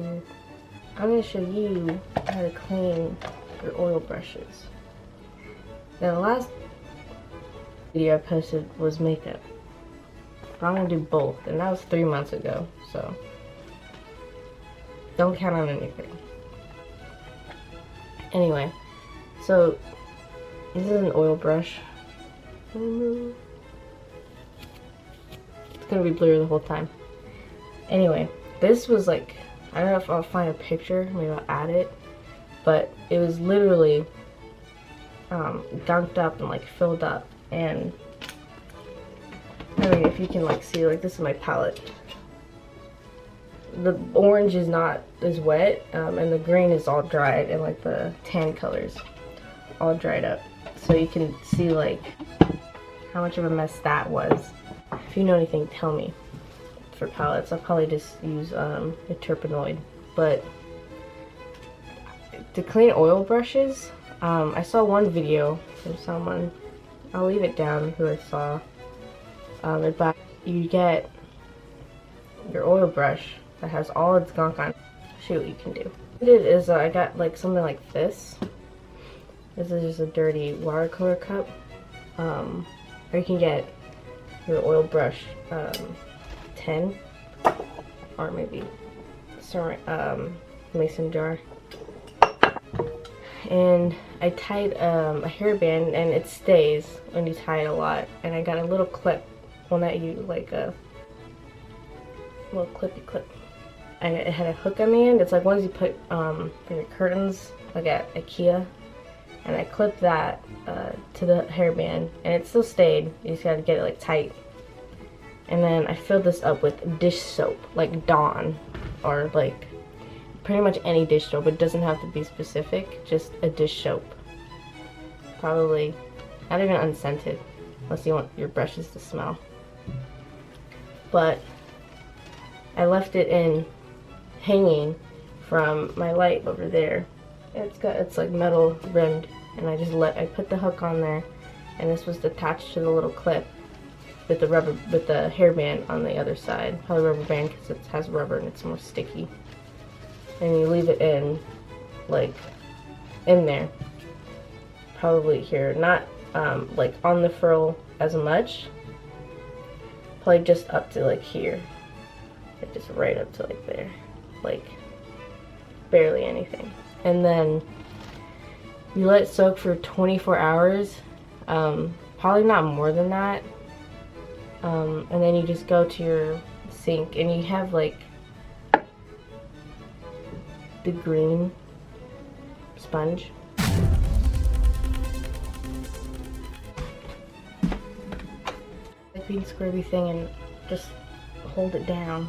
weird. I'm going to show you how to clean your oil brushes. Now, the last video I posted was makeup. But I'm going to do both, and that was 3 months ago, so don't count on anything. Anyway, so this is an oil brush. It's gonna be blurry the whole time. Anyway, this was like, I don't know if I'll find a picture, maybe I'll add it, but it was literally gunked up and like filled up, and I mean, if you can like see, like this is my palette. The orange is not as wet, and the green is all dried, and like the tan colors all dried up, so you can see like how much of a mess that was. If you know anything, tell me. For palettes, I'll probably just use a terpenoid. But to clean oil brushes, I saw one video from someone, I'll leave it down, who I saw, about you get your oil brush that has all its gunk on. I'll show you what you can do. What I did is I got like something like this. This is just a dirty watercolor cup. Or you can get your oil brush 10, or maybe mason jar. And I tied a hairband, and it stays when you tie it a lot. And I got a little clip, one that you like a little clippy clip. And it had a hook on the end. It's like ones you put for your curtains, like at IKEA. And I clipped that to the hairband, and it still stayed. You just gotta get it like tight. And then I filled this up with dish soap, like Dawn, or like pretty much any dish soap. It doesn't have to be specific, just a dish soap. Probably not even unscented, unless you want your brushes to smell. But I left it in hanging from my light over there. It's like metal rimmed, and I put the hook on there, and this was attached to the little clip with the hairband on the other side. Probably rubber band because it has rubber and it's more sticky. And you leave it in, like, in there. Probably here, not like on the frill as much. Probably just up to like here. Just right up to like there, like barely anything. And then you let it soak for 24 hours, probably not more than that. And then you just go to your sink, and you have like the green sponge. The green scrubby thing, and just hold it down,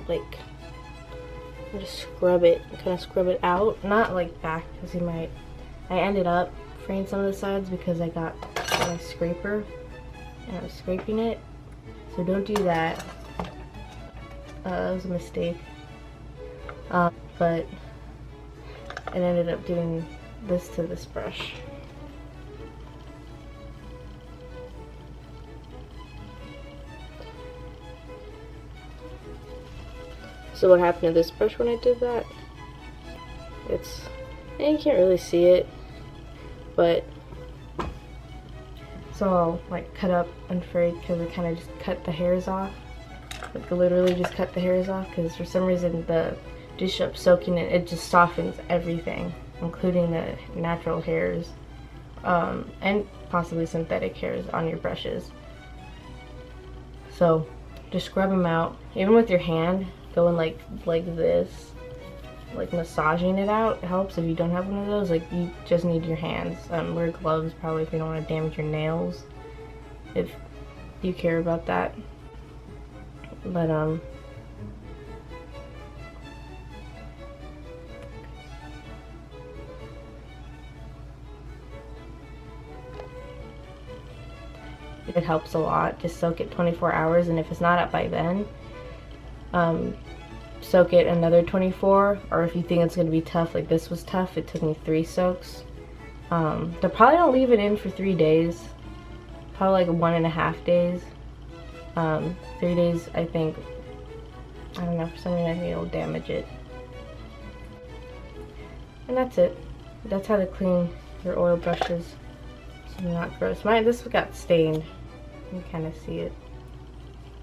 like, and just scrub it, kind of scrub it out, not like back, because I ended up fraying some of the sides because I got my scraper and I was scraping it, so don't do that. That was a mistake, but it ended up doing this to this brush. So what happened to this brush when I did that? And you can't really see it, but so I'll like cut up and fray because I kind of just cut the hairs off. Like literally just cut the hairs off, because for some reason the dish soap soaking it just softens everything, including the natural hairs, and possibly synthetic hairs on your brushes. So just scrub them out, even with your hand. Going like this, like massaging it out, it helps. If you don't have one of those, like, you just need your hands. Wear gloves probably if you don't want to damage your nails, if you care about that. But it helps a lot. Just soak it 24 hours, and if it's not up by then, soak it another 24, or if you think it's going to be tough, like this was tough, it took me 3 soaks. They probably don't leave it in for 3 days, probably like 1.5 days. 3 days, I think, I don't know, for some reason I think it'll damage it. And that's it. That's how to clean your oil brushes so they're not gross. This got stained. You can kind of see it.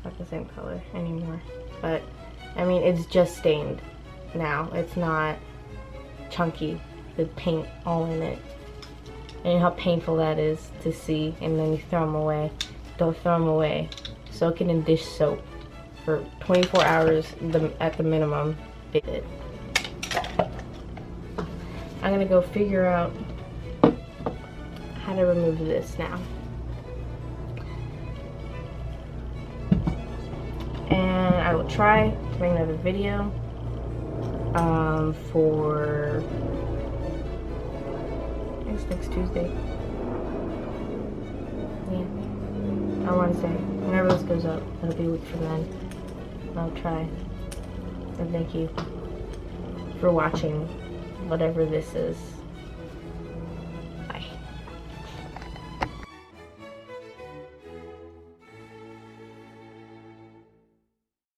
Not the same color anymore. But, I mean, it's just stained now. It's not chunky with paint all in it. And you know how painful that is to see, and then you throw them away. Don't throw them away. Soak it in dish soap for 24 hours at the minimum. I'm gonna go figure out how to remove this now. And I will try to make another video for next Tuesday. Yeah. Or Wednesday. Whenever this goes up. It'll be a week from then. I'll try. And thank you for watching whatever this is.